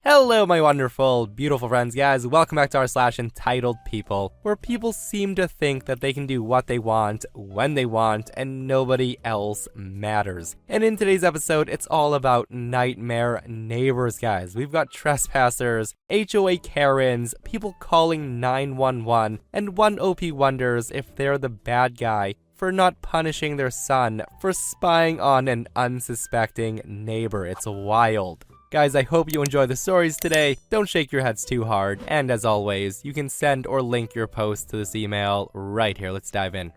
Hello, my wonderful, beautiful friends, guys. Welcome back to our /entitled people, where people seem to think that they can do what they want, when they want, and nobody else matters. And in today's episode, it's all about nightmare neighbors, guys. We've got trespassers, HOA Karens, people calling 911, and one OP wonders if they're the bad guy for not punishing their son for spying on an unsuspecting neighbor. It's wild. Guys, I hope you enjoy the stories today. Don't shake your heads too hard. And as always, you can send or link your post to this email right here. Let's dive in.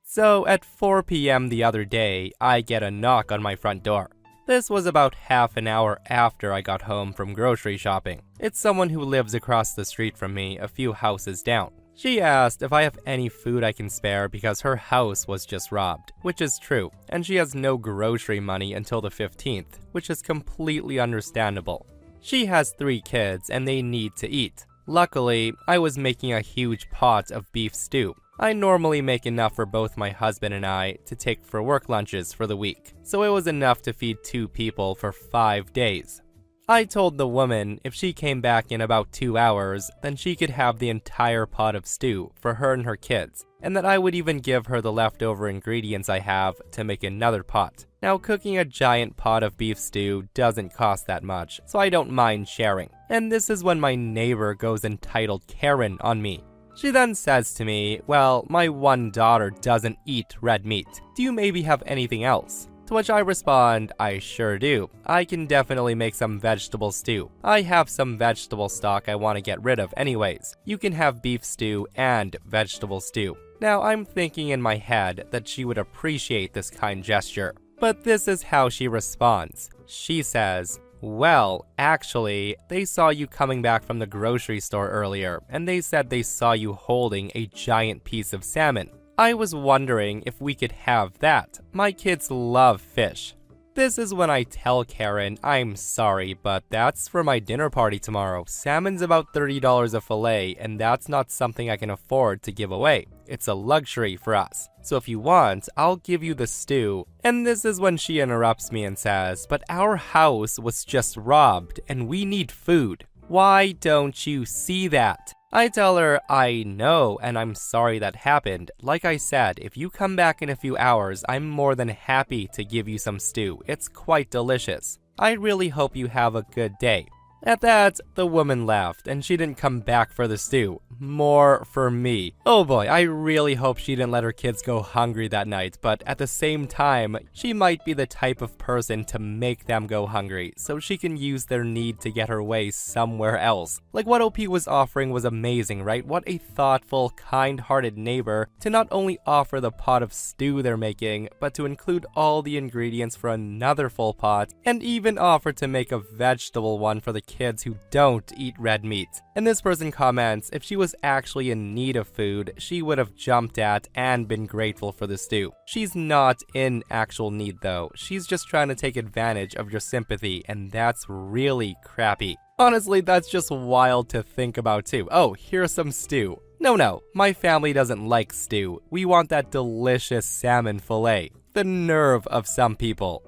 So at 4 p.m. the other day, I get a knock on my front door. This was about half an hour after I got home from grocery shopping. It's someone who lives across the street from me, a few houses down. She asked if I have any food I can spare because her house was just robbed, which is true, and she has no grocery money until the 15th, which is completely understandable. She has 3 kids and they need to eat. Luckily, I was making a huge pot of beef stew. I normally make enough for both my husband and I to take for work lunches for the week, so it was enough to feed 2 people for 5 days. I told the woman if she came back in about 2 hours, then she could have the entire pot of stew for her and her kids, and that I would even give her the leftover ingredients I have to make another pot. Now, cooking a giant pot of beef stew doesn't cost that much, so I don't mind sharing. And this is when my neighbor goes entitled Karen on me. She then says to me, well, my one daughter doesn't eat red meat. Do you maybe have anything else? To which I respond, I sure do. I can definitely make some vegetable stew. I have some vegetable stock I want to get rid of anyways. You can have beef stew and vegetable stew. Now I'm thinking in my head that she would appreciate this kind gesture. But this is how she responds. She says, well, actually, they saw you coming back from the grocery store earlier, and they said they saw you holding a giant piece of salmon. I was wondering if we could have that. My kids love fish. This is when I tell Karen, I'm sorry, but that's for my dinner party tomorrow. Salmon's about $30 a fillet, and that's not something I can afford to give away. It's a luxury for us. So if you want, I'll give you the stew. And this is when she interrupts me and says, but our house was just robbed, and we need food. Why don't you see that? I tell her, I know, and I'm sorry that happened. Like I said, if you come back in a few hours, I'm more than happy to give you some stew. It's quite delicious. I really hope you have a good day. At that, the woman left, and she didn't come back for the stew. More for me. Oh boy, I really hope she didn't let her kids go hungry that night, but at the same time, she might be the type of person to make them go hungry, so she can use their need to get her way somewhere else. Like what OP was offering was amazing, right? What a thoughtful, kind-hearted neighbor to not only offer the pot of stew they're making, but to include all the ingredients for another full pot, and even offer to make a vegetable one for the kids who don't eat red meat. And this person comments, if she was actually in need of food, she would have jumped at and been grateful for the stew. She's not in actual need though. She's just trying to take advantage of your sympathy, and that's really crappy. Honestly, that's just wild to think about too. Oh, here's some stew. No, my family doesn't like stew. We want that delicious salmon fillet. The nerve of some people.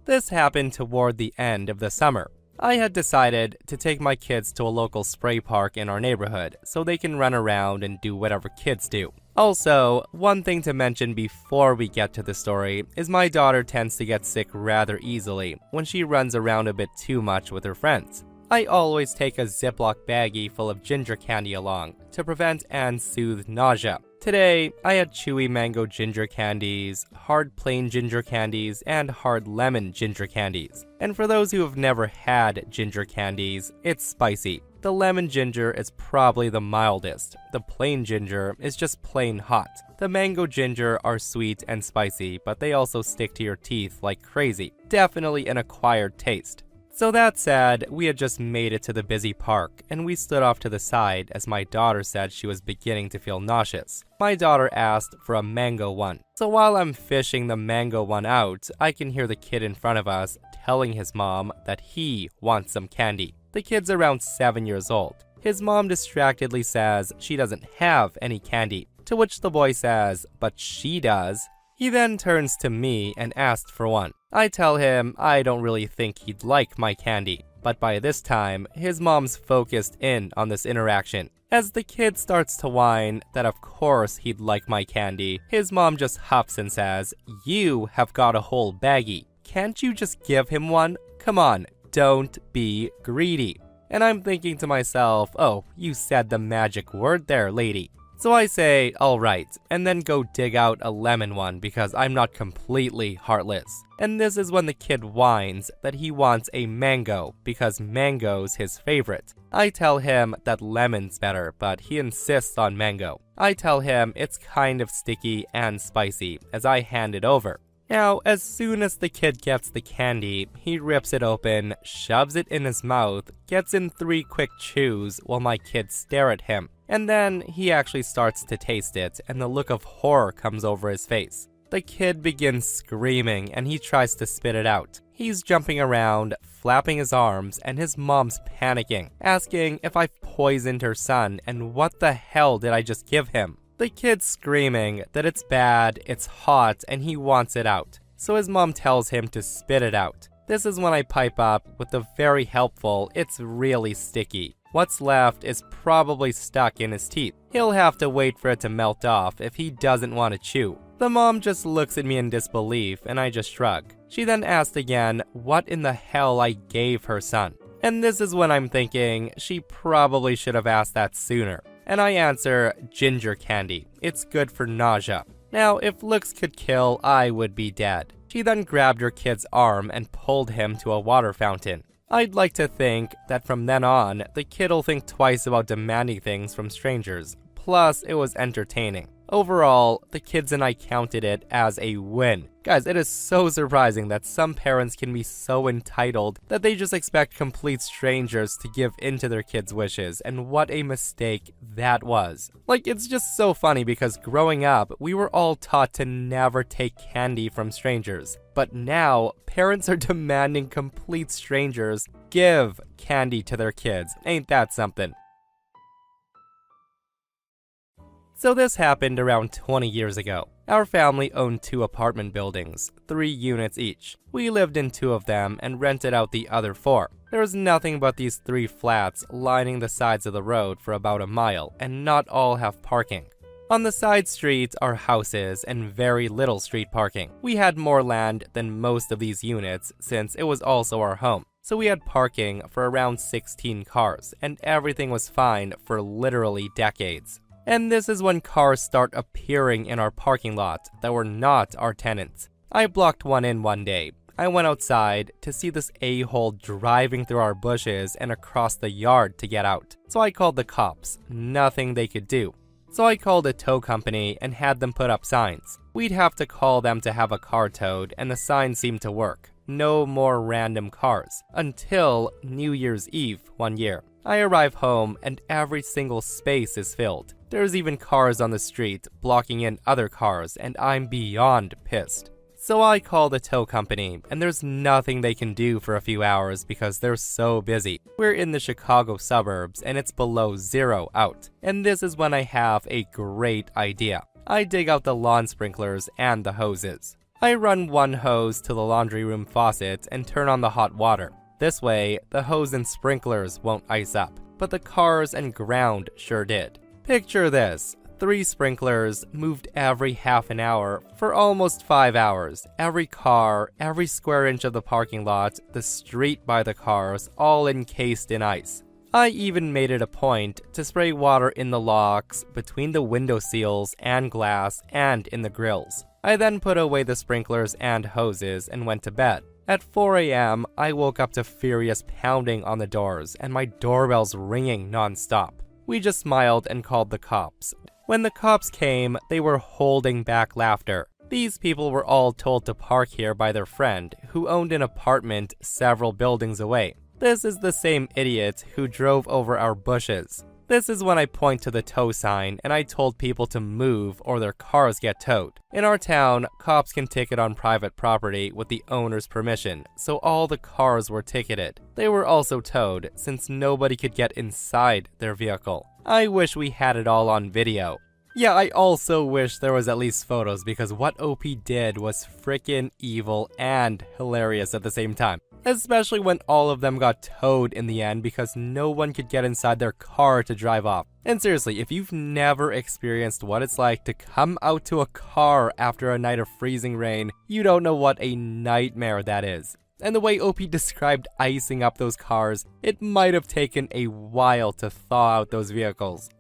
This happened toward the end of the summer. I had decided to take my kids to a local spray park in our neighborhood so they can run around and do whatever kids do. Also, one thing to mention before we get to the story is my daughter tends to get sick rather easily when she runs around a bit too much with her friends. I always take a Ziploc baggie full of ginger candy along to prevent and soothe nausea. Today, I had chewy mango ginger candies, hard plain ginger candies, and hard lemon ginger candies. And for those who have never had ginger candies, it's spicy. The lemon ginger is probably the mildest. The plain ginger is just plain hot. The mango ginger are sweet and spicy, but they also stick to your teeth like crazy. Definitely an acquired taste. So that said, we had just made it to the busy park, and we stood off to the side as my daughter said she was beginning to feel nauseous. My daughter asked for a mango one. So while I'm fishing the mango one out, I can hear the kid in front of us telling his mom that he wants some candy. The kid's around 7 years old. His mom distractedly says she doesn't have any candy, to which the boy says, but she does. He then turns to me and asks for one. I tell him I don't really think he'd like my candy, but by this time, his mom's focused in on this interaction. As the kid starts to whine that of course he'd like my candy, his mom just huffs and says, "You have got a whole baggie. Can't you just give him one? Come on, don't be greedy." And I'm thinking to myself, oh, you said the magic word there, lady. So I say, alright, and then go dig out a lemon one because I'm not completely heartless. And this is when the kid whines that he wants a mango because mango's his favorite. I tell him that lemon's better, but he insists on mango. I tell him it's kind of sticky and spicy as I hand it over. Now, as soon as the kid gets the candy, he rips it open, shoves it in his mouth, gets in 3 quick chews while my kids stare at him. And then he actually starts to taste it, and the look of horror comes over his face. The kid begins screaming, and he tries to spit it out. He's jumping around, flapping his arms, and his mom's panicking, asking if I've poisoned her son, and what the hell did I just give him? The kid's screaming that it's bad, it's hot, and he wants it out. So his mom tells him to spit it out. This is when I pipe up with the very helpful, "It's really sticky." What's left is probably stuck in his teeth. He'll have to wait for it to melt off if he doesn't want to chew. The mom just looks at me in disbelief and I just shrug. She then asked again what in the hell I gave her son. And this is when I'm thinking she probably should have asked that sooner. And I answer, ginger candy. It's good for nausea. Now, if looks could kill, I would be dead. She then grabbed her kid's arm and pulled him to a water fountain. I'd like to think that from then on, the kid'll think twice about demanding things from strangers. Plus, it was entertaining. Overall, the kids and I counted it as a win. Guys, it is so surprising that some parents can be so entitled that they just expect complete strangers to give in to their kids' wishes, and what a mistake that was. Like, it's just so funny because growing up, we were all taught to never take candy from strangers. But now, parents are demanding complete strangers give candy to their kids. Ain't that something? So this happened around 20 years ago. Our family owned 2 apartment buildings, 3 units each. We lived in 2 of them and rented out the other 4. There was nothing but these 3 flats lining the sides of the road for about a mile, and not all have parking. On the side streets are houses and very little street parking. We had more land than most of these units since it was also our home. So we had parking for around 16 cars, and everything was fine for literally decades. And this is when cars start appearing in our parking lot that were not our tenants. I blocked one in one day. I went outside to see this a-hole driving through our bushes and across the yard to get out. So I called the cops. Nothing they could do. So I called a tow company and had them put up signs. We'd have to call them to have a car towed, and the sign seemed to work. No more random cars. Until New Year's Eve one year. I arrive home and every single space is filled. There's even cars on the street blocking in other cars, and I'm beyond pissed. So I call the tow company, and there's nothing they can do for a few hours because they're so busy. We're in the Chicago suburbs, and it's below 0 out. And this is when I have a great idea. I dig out the lawn sprinklers and the hoses. I run one hose to the laundry room faucet and turn on the hot water. This way, the hose and sprinklers won't ice up, but the cars and ground sure did. Picture this, 3 sprinklers moved every half an hour for almost 5 hours. Every car, every square inch of the parking lot, the street by the cars, all encased in ice. I even made it a point to spray water in the locks, between the window seals and glass, and in the grills. I then put away the sprinklers and hoses and went to bed. At 4 a.m., I woke up to furious pounding on the doors and my doorbell's ringing non-stop. We just smiled and called the cops. When the cops came, they were holding back laughter. These people were all told to park here by their friend, who owned an apartment several buildings away. This is the same idiot who drove over our bushes. This is when I point to the tow sign and I told people to move or their cars get towed. In our town, cops can ticket on private property with the owner's permission, so all the cars were ticketed. They were also towed since nobody could get inside their vehicle. I wish we had it all on video. Yeah, I also wish there was at least photos because what OP did was frickin' evil and hilarious at the same time. Especially when all of them got towed in the end because no one could get inside their car to drive off. And seriously, if you've never experienced what it's like to come out to a car after a night of freezing rain, you don't know what a nightmare that is. And the way OP described icing up those cars, it might have taken a while to thaw out those vehicles.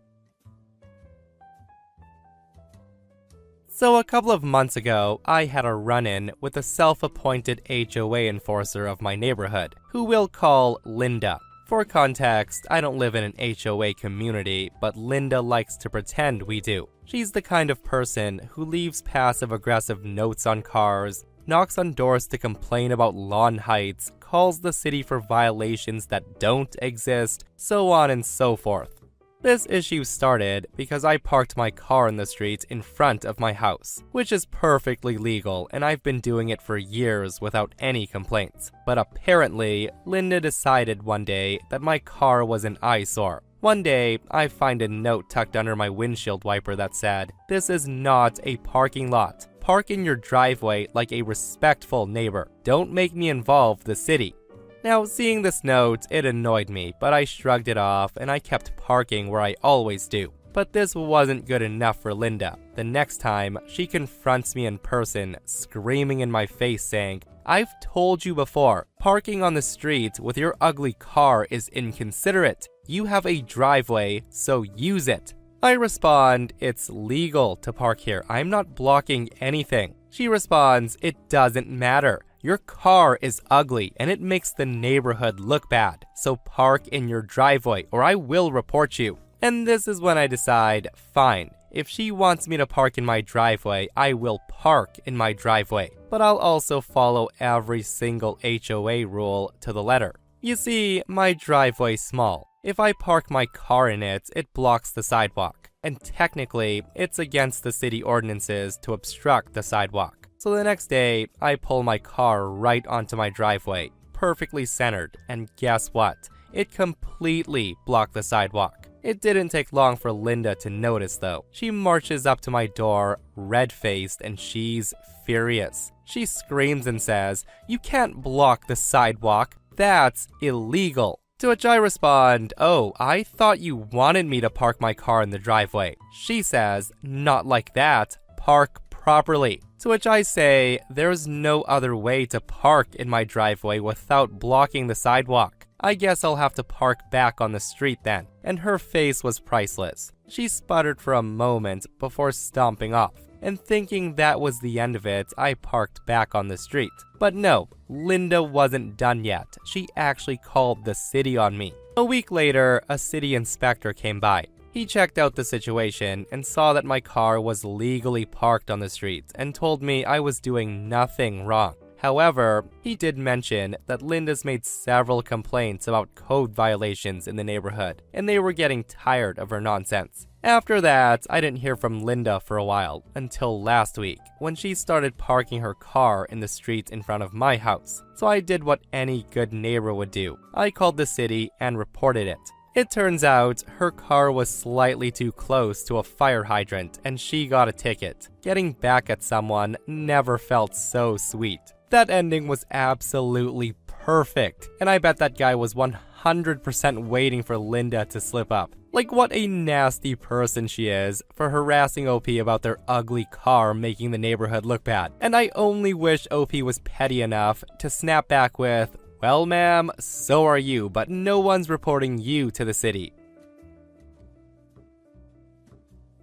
So a couple of months ago, I had a run-in with a self-appointed HOA enforcer of my neighborhood, who we'll call Linda. For context, I don't live in an HOA community, but Linda likes to pretend we do. She's the kind of person who leaves passive-aggressive notes on cars, knocks on doors to complain about lawn heights, calls the city for violations that don't exist, so on and so forth. This issue started because I parked my car in the street in front of my house, which is perfectly legal and I've been doing it for years without any complaints. But apparently, Linda decided one day that my car was an eyesore. One day, I find a note tucked under my windshield wiper that said, "This is not a parking lot. Park in your driveway like a respectful neighbor. Don't make me involve the city." Now, seeing this note, it annoyed me, but I shrugged it off and I kept parking where I always do. But this wasn't good enough for Linda. The next time, she confronts me in person, screaming in my face saying, "I've told you before, parking on the street with your ugly car is inconsiderate. You have a driveway, so use it." I respond, "It's legal to park here. I'm not blocking anything." She responds, "It doesn't matter. Your car is ugly and it makes the neighborhood look bad. So park in your driveway or I will report you." And this is when I decide, fine, if she wants me to park in my driveway, I will park in my driveway. But I'll also follow every single HOA rule to the letter. You see, my driveway's small. If I park my car in it, it blocks the sidewalk. And technically, it's against the city ordinances to obstruct the sidewalk. So the next day, I pull my car right onto my driveway, perfectly centered, and guess what? It completely blocked the sidewalk. It didn't take long for Linda to notice though. She marches up to my door, red-faced, and she's furious. She screams and says, "You can't block the sidewalk. That's illegal." To which I respond, "Oh, I thought you wanted me to park my car in the driveway." She says, "Not like that. Park properly." To which I say, "There's no other way to park in my driveway without blocking the sidewalk. I guess I'll have to park back on the street then." And her face was priceless. She sputtered for a moment before stomping off. And thinking that was the end of it, I parked back on the street. But no, Linda wasn't done yet. She actually called the city on me. A week later, a city inspector came by. He checked out the situation and saw that my car was legally parked on the street and told me I was doing nothing wrong. However, he did mention that Linda's made several complaints about code violations in the neighborhood, and they were getting tired of her nonsense. After that, I didn't hear from Linda for a while, until last week, when she started parking her car in the street in front of my house. So I did what any good neighbor would do. I called the city and reported it. It turns out her car was slightly too close to a fire hydrant and she got a ticket. Getting back at someone never felt so sweet. That ending was absolutely perfect, and I bet that guy was 100% waiting for Linda to slip up. Like, what a nasty person she is for harassing OP about their ugly car making the neighborhood look bad. And I only wish OP was petty enough to snap back with, "Well, ma'am, so are you, but no one's reporting you to the city."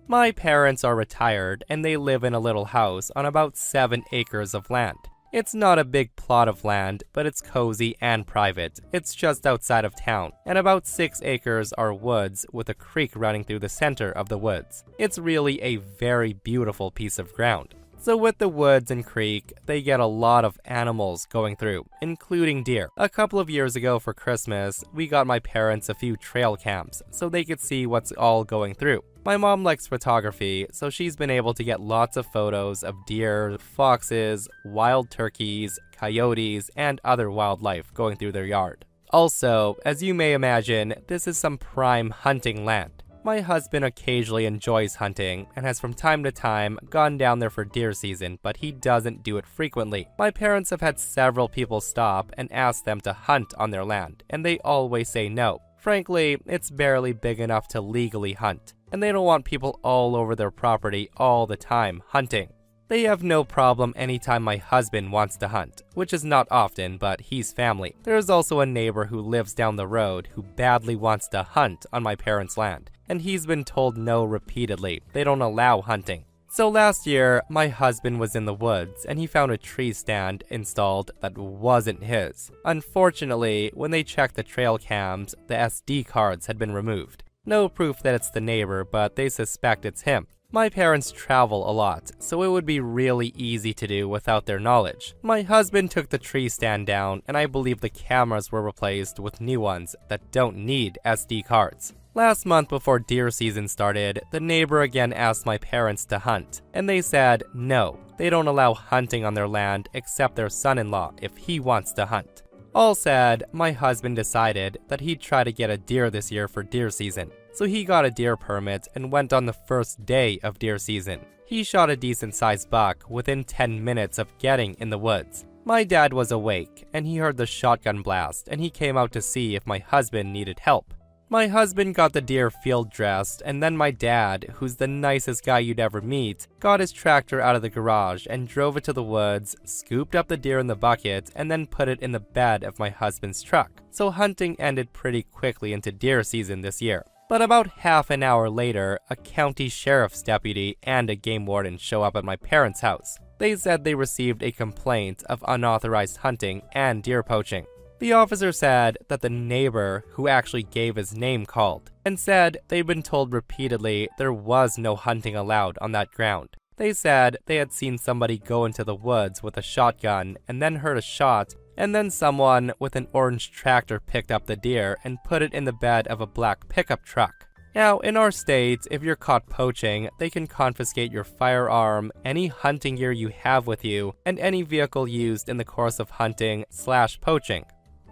My parents are retired and they live in a little house on about 7 acres of land. It's not a big plot of land, but it's cozy and private. It's just outside of town, and about 6 acres are woods with a creek running through the center of the woods. It's really a very beautiful piece of ground. So with the woods and creek, they get a lot of animals going through, including deer. A couple of years ago for Christmas, we got my parents a few trail cams so they could see what's all going through. My mom likes photography, so she's been able to get lots of photos of deer, foxes, wild turkeys, coyotes, and other wildlife going through their yard. Also, as you may imagine, this is some prime hunting land. My husband occasionally enjoys hunting and has from time to time gone down there for deer season, but he doesn't do it frequently. My parents have had several people stop and ask them to hunt on their land, and they always say no. Frankly, it's barely big enough to legally hunt, and they don't want people all over their property all the time hunting. They have no problem anytime my husband wants to hunt, which is not often, but he's family. There is also a neighbor who lives down the road who badly wants to hunt on my parents' land, and he's been told no repeatedly. They don't allow hunting. So last year, my husband was in the woods and he found a tree stand installed that wasn't his. Unfortunately, when they checked the trail cams, the SD cards had been removed. No proof that it's the neighbor, but they suspect it's him. My parents travel a lot, so it would be really easy to do without their knowledge. My husband took the tree stand down, and I believe the cameras were replaced with new ones that don't need SD cards. Last month before deer season started, the neighbor again asked my parents to hunt, and they said no, they don't allow hunting on their land except their son-in-law if he wants to hunt. All said, my husband decided that he'd try to get a deer this year for deer season. So he got a deer permit and went on the first day of deer season. He shot a decent-sized buck within 10 minutes of getting in the woods. My dad was awake, and he heard the shotgun blast, and he came out to see if my husband needed help. My husband got the deer field dressed, and then my dad, who's the nicest guy you'd ever meet, got his tractor out of the garage and drove it to the woods, scooped up the deer in the bucket, and then put it in the bed of my husband's truck. So hunting ended pretty quickly into deer season this year. But about half an hour later, a county sheriff's deputy and a game warden show up at my parents' house. They said they received a complaint of unauthorized hunting and deer poaching. The officer said that the neighbor who actually gave his name called and said they'd been told repeatedly there was no hunting allowed on that ground. They said they had seen somebody go into the woods with a shotgun and then heard a shot, and then someone with an orange tractor picked up the deer and put it in the bed of a black pickup truck. Now, in our state, if you're caught poaching, they can confiscate your firearm, any hunting gear you have with you, and any vehicle used in the course of hunting/poaching.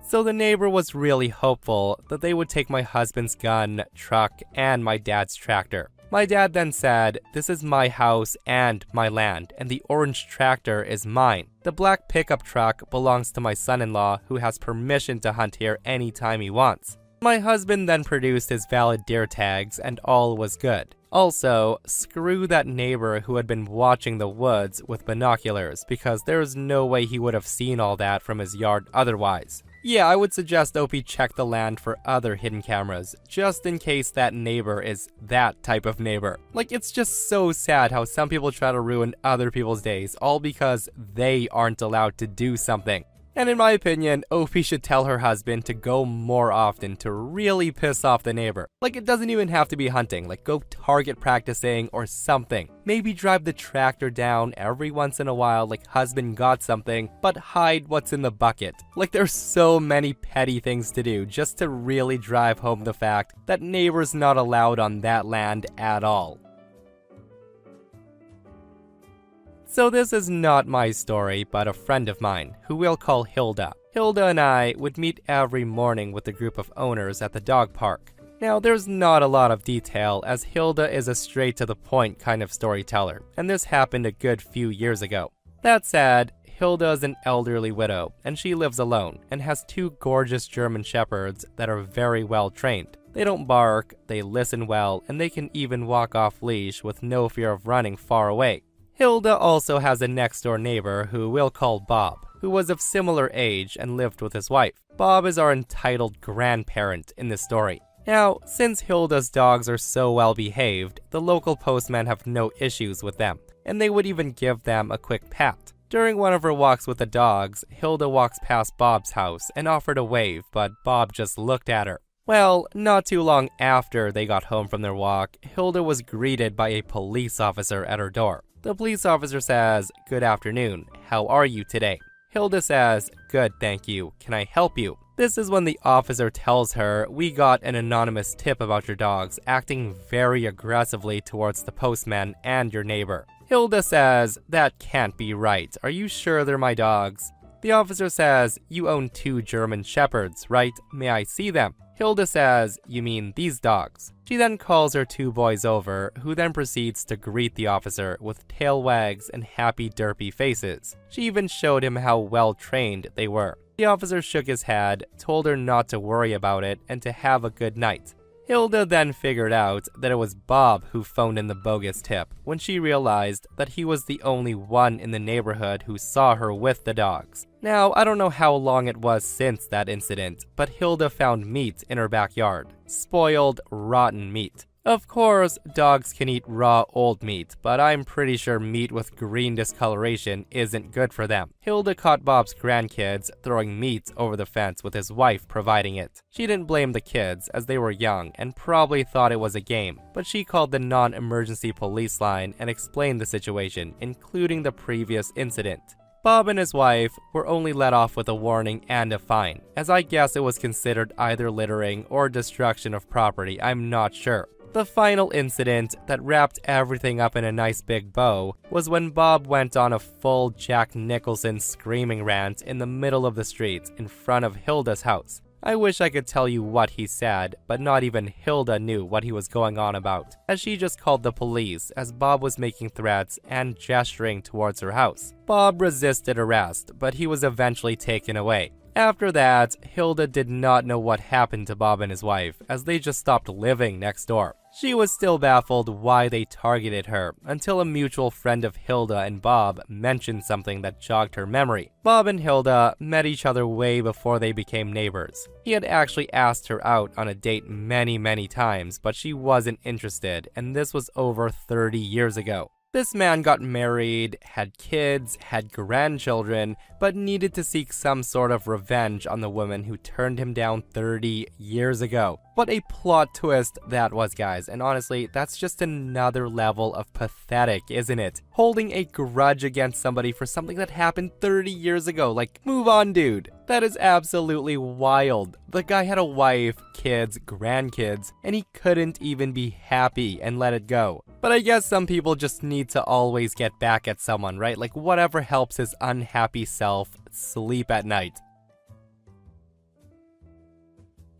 So the neighbor was really hopeful that they would take my husband's gun, truck, and my dad's tractor. My dad then said, "This is my house and my land, and the orange tractor is mine. The black pickup truck belongs to my son-in-law, who has permission to hunt here anytime he wants." My husband then produced his valid deer tags, and all was good. Also, screw that neighbor who had been watching the woods with binoculars, because there's no way he would have seen all that from his yard otherwise. Yeah, I would suggest OP check the land for other hidden cameras, just in case that neighbor is that type of neighbor. Like, it's just so sad how some people try to ruin other people's days, all because they aren't allowed to do something. And in my opinion, Ophi should tell her husband to go more often to really piss off the neighbor. Like, it doesn't even have to be hunting, like go target practicing or something. Maybe drive the tractor down every once in a while like husband got something, but hide what's in the bucket. Like, there's so many petty things to do just to really drive home the fact that neighbor's not allowed on that land at all. So this is not my story, but a friend of mine, who we'll call Hilda. Hilda and I would meet every morning with a group of owners at the dog park. Now, there's not a lot of detail, as Hilda is a straight-to-the-point kind of storyteller, and this happened a good few years ago. That said, Hilda is an elderly widow, and she lives alone, and has two gorgeous German shepherds that are very well trained. They don't bark, they listen well, and they can even walk off leash with no fear of running far away. Hilda also has a next-door neighbor who we'll call Bob, who was of similar age and lived with his wife. Bob is our entitled grandparent in this story. Now, since Hilda's dogs are so well behaved, the local postmen have no issues with them, and they would even give them a quick pat. During one of her walks with the dogs, Hilda walks past Bob's house and offered a wave, but Bob just looked at her. Well, not too long after they got home from their walk, Hilda was greeted by a police officer at her door. The police officer says, "Good afternoon, how are you today?" Hilda says, "Good, thank you. Can I help you?" This is when the officer tells her, "We got an anonymous tip about your dogs acting very aggressively towards the postman and your neighbor." Hilda says, "That can't be right. Are you sure they're my dogs?" The officer says, "You own 2 German Shepherds, right? May I see them?" Hilda says, "You mean these dogs?" She then calls her 2 boys over, who then proceeds to greet the officer with tail wags and happy derpy faces. She even showed him how well trained they were. The officer shook his head, told her not to worry about it, and to have a good night. Hilda then figured out that it was Bob who phoned in the bogus tip when she realized that he was the only one in the neighborhood who saw her with the dogs. Now, I don't know how long it was since that incident, but Hilda found meat in her backyard. Spoiled, rotten meat. Of course, dogs can eat raw old meat, but I'm pretty sure meat with green discoloration isn't good for them. Hilda caught Bob's grandkids throwing meat over the fence with his wife providing it. She didn't blame the kids as they were young and probably thought it was a game, but she called the non-emergency police line and explained the situation, including the previous incident. Bob and his wife were only let off with a warning and a fine, as I guess it was considered either littering or destruction of property, I'm not sure. The final incident that wrapped everything up in a nice big bow was when Bob went on a full Jack Nicholson screaming rant in the middle of the street in front of Hilda's house. I wish I could tell you what he said, but not even Hilda knew what he was going on about, as she just called the police as Bob was making threats and gesturing towards her house. Bob resisted arrest, but he was eventually taken away. After that, Hilda did not know what happened to Bob and his wife, as they just stopped living next door. She was still baffled why they targeted her, until a mutual friend of Hilda and Bob mentioned something that jogged her memory. Bob and Hilda met each other way before they became neighbors. He had actually asked her out on a date many times, but she wasn't interested, and this was over 30 years ago. This man got married, had kids, had grandchildren, but needed to seek some sort of revenge on the woman who turned him down 30 years ago. What a plot twist that was, guys, and honestly, that's just another level of pathetic, isn't it? Holding a grudge against somebody for something that happened 30 years ago, like, move on, dude. That is absolutely wild. The guy had a wife, kids, grandkids, and he couldn't even be happy and let it go. But I guess some people just need to always get back at someone, right? Like whatever helps his unhappy self sleep at night.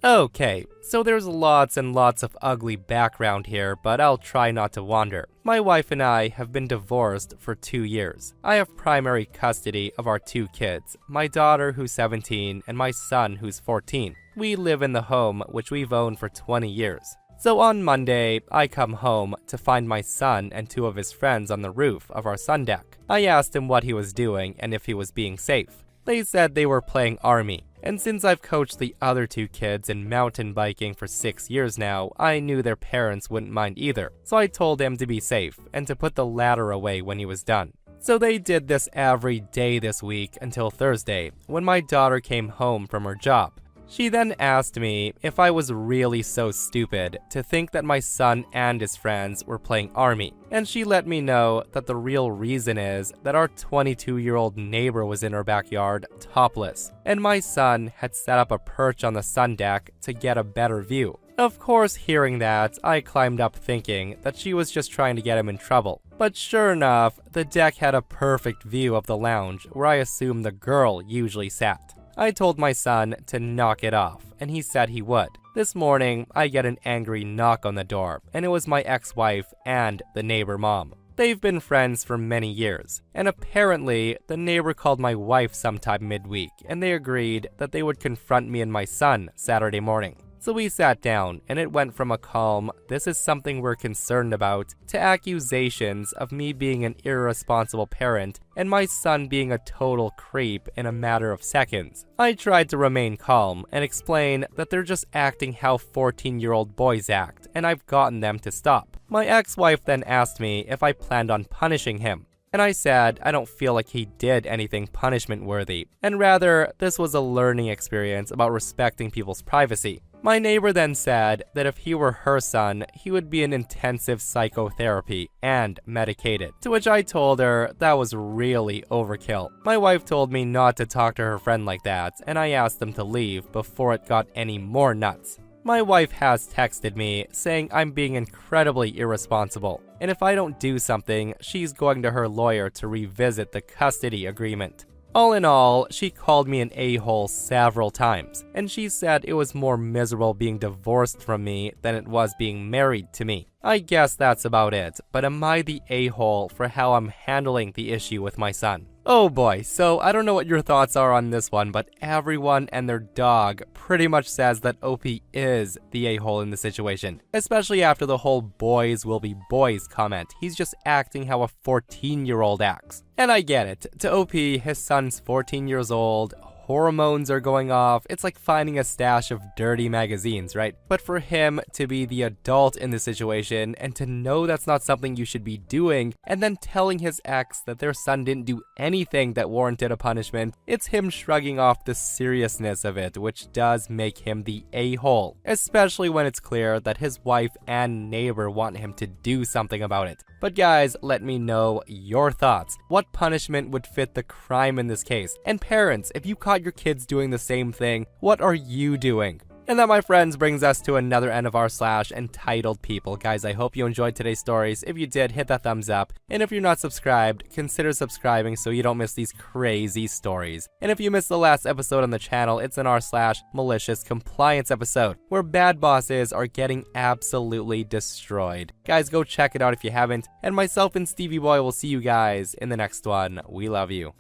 Okay, so there's lots and lots of ugly background here, but I'll try not to wander. My wife and I have been divorced for 2 years. I have primary custody of our 2 kids, my daughter who's 17 and my son who's 14. We live in the home which we've owned for 20 years. So on Monday, I come home to find my son and 2 of his friends on the roof of our sun deck. I asked him what he was doing and if he was being safe. They said they were playing army. And since I've coached the other 2 kids in mountain biking for 6 years now, I knew their parents wouldn't mind either. So I told him to be safe and to put the ladder away when he was done. So they did this every day this week until Thursday, when my daughter came home from her job. She then asked me if I was really so stupid to think that my son and his friends were playing army, and she let me know that the real reason is that our 22-year-old neighbor was in her backyard topless, and my son had set up a perch on the sun deck to get a better view. Of course, hearing that, I climbed up thinking that she was just trying to get him in trouble. But sure enough, the deck had a perfect view of the lounge where I assumed the girl usually sat. I told my son to knock it off, and he said he would. This morning, I get an angry knock on the door, and it was my ex-wife and the neighbor mom. They've been friends for many years, and apparently, the neighbor called my wife sometime midweek, and they agreed that they would confront me and my son Saturday morning. So we sat down, and it went from a calm, "this is something we're concerned about," to accusations of me being an irresponsible parent and my son being a total creep in a matter of seconds. I tried to remain calm and explain that they're just acting how 14-year-old boys act, and I've gotten them to stop. My ex-wife then asked me if I planned on punishing him. And I said I don't feel like he did anything punishment-worthy, and rather, this was a learning experience about respecting people's privacy. My neighbor then said that if he were her son, he would be in intensive psychotherapy and medicated, to which I told her that was really overkill. My wife told me not to talk to her friend like that, and I asked them to leave before it got any more nuts. My wife has texted me saying I'm being incredibly irresponsible, and if I don't do something, she's going to her lawyer to revisit the custody agreement. All in all, she called me an a-hole several times, and she said it was more miserable being divorced from me than it was being married to me. I guess that's about it, but am I the a-hole for how I'm handling the issue with my son? Oh boy, so I don't know what your thoughts are on this one, but everyone and their dog pretty much says that OP is the a-hole in the situation, especially after the whole boys will be boys comment. He's just acting how a 14-year-old acts. And I get it, to OP, his son's 14 years old, hormones are going off, it's like finding a stash of dirty magazines, right? But for him to be the adult in the situation and to know that's not something you should be doing, and then telling his ex that their son didn't do anything that warranted a punishment, it's him shrugging off the seriousness of it, which does make him the a-hole, especially when it's clear that his wife and neighbor want him to do something about it. But guys, let me know your thoughts. What punishment would fit the crime in this case? And parents, if you caught your kids doing the same thing, what are you doing? And that, my friends, brings us to another end of our / entitled people. Guys, I hope you enjoyed today's stories. If you did, hit that thumbs up. And if you're not subscribed, consider subscribing so you don't miss these crazy stories. And if you missed the last episode on the channel, it's in our / malicious compliance episode, where bad bosses are getting absolutely destroyed. Guys, go check it out if you haven't. And myself and Stevie Boy will see you guys in the next one. We love you.